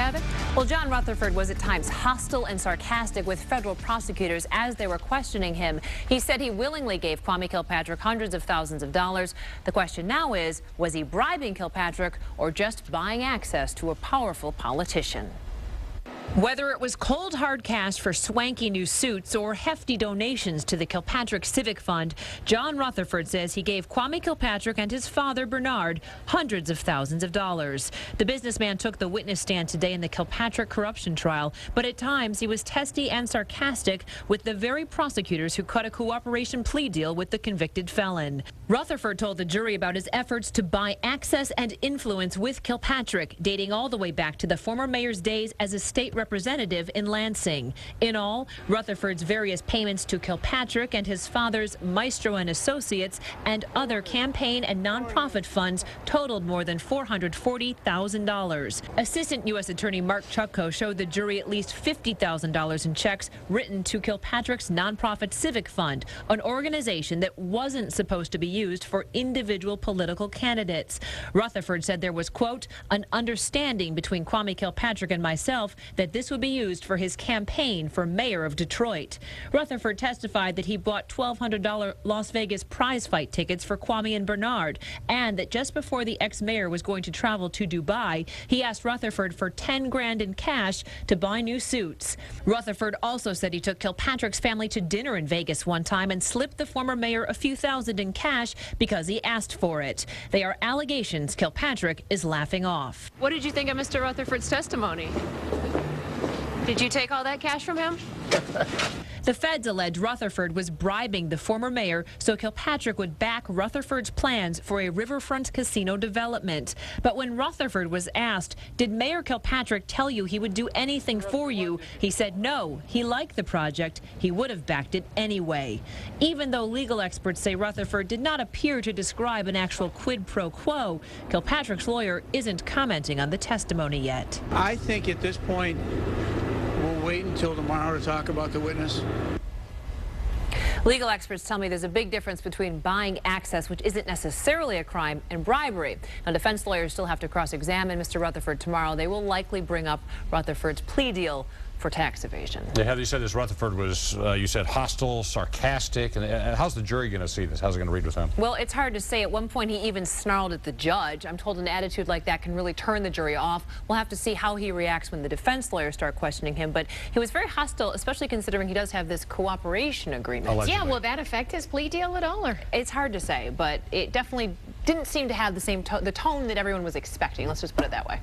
have it? Well, John Rutherford was at times hostile and sarcastic with federal prosecutors as they were questioning him. He said he willingly gave Kwame Kilpatrick hundreds of thousands of dollars. The question now is, was he bribing Kilpatrick or just buying access to a powerful politician? Whether it was cold hard cash for swanky new suits or hefty donations to the Kilpatrick Civic Fund, John Rutherford says he gave Kwame Kilpatrick and his father, Bernard, hundreds of thousands of dollars. The businessman took the witness stand today in the Kilpatrick corruption trial, but at times he was testy and sarcastic with the very prosecutors who cut a cooperation plea deal with the convicted felon. Rutherford told the jury about his efforts to buy access and influence with Kilpatrick, dating all the way back to the former mayor's days as a state representative in Lansing. In all, Rutherford's various payments to Kilpatrick and his father's Maestro and Associates and other campaign and nonprofit funds totaled more than $440,000. Assistant U.S. Attorney Mark Chutko showed the jury at least $50,000 in checks written to Kilpatrick's nonprofit Civic Fund, an organization that wasn't supposed to be used for individual political candidates. Rutherford said there was, quote, an understanding between Kwame Kilpatrick and myself that this would be used for his campaign for mayor of Detroit. Rutherford testified that he bought $1,200 Las Vegas prize fight tickets for Kwame and Bernard, and that just before the ex-mayor was going to travel to Dubai, he asked Rutherford for 10 grand in cash to buy new suits. Rutherford also said he took Kilpatrick's family to dinner in Vegas one time and slipped the former mayor a few thousand in cash because he asked for it. They are allegations Kilpatrick is laughing off. What did you think of Mr. Rutherford's testimony? Did you take all that cash from him? The feds allege Rutherford was bribing the former mayor so Kilpatrick would back Rutherford's plans for a riverfront casino development. But when Rutherford was asked, did Mayor Kilpatrick tell you he would do anything for you, he said no, he liked the project, he would have backed it anyway. Even though legal experts say Rutherford did not appear to describe an actual quid pro quo, Kilpatrick's lawyer isn't commenting on the testimony yet. I think at this point, we'll wait until tomorrow to talk about the witness. Legal experts tell me there's a big difference between buying access, which isn't necessarily a crime, and bribery. Now, defense lawyers still have to cross-examine Mr. Rutherford tomorrow. They will likely bring up Rutherford's plea deal for tax evasion. Yeah, Heather, you said this Rutherford was, you said, hostile, sarcastic, and how's the jury going to see this? How's it going to read with him? Well, it's hard to say. At one point, he even snarled at the judge. I'm told an attitude like that can really turn the jury off. We'll have to see how he reacts when the defense lawyers start questioning him. But he was very hostile, especially considering he does have this cooperation agreement. Allegedly. Yeah, will that affect his plea deal at all? Or? It's hard to say, but it definitely didn't seem to have the same the tone that everyone was expecting. Let's just put it that way.